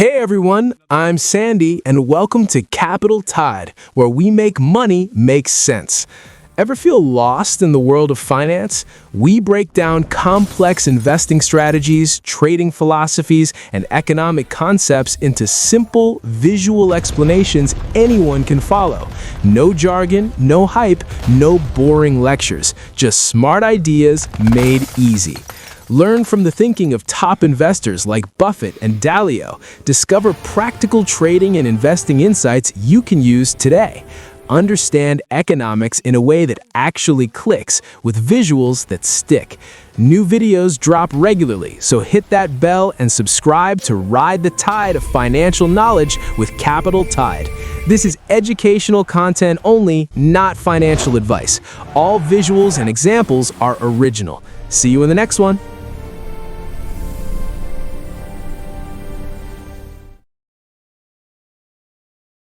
Hey everyone, I'm Sandy and welcome to Capital Tide, where we make money make sense. Ever feel lost in the world of finance? We break down complex investing strategies, trading philosophies, and economic concepts into simple, visual explanations anyone can follow. No jargon, no hype, no boring lectures, just smart ideas made easy. Learn from the thinking of top investors like Buffett and Dalio. Discover practical trading and investing insights you can use today. Understand economics in a way that actually clicks, with visuals that stick. New videos drop regularly, so hit that bell and subscribe to ride the tide of financial knowledge with Capital Tide. This is educational content only, not financial advice. All visuals and examples are original. See you in the next one.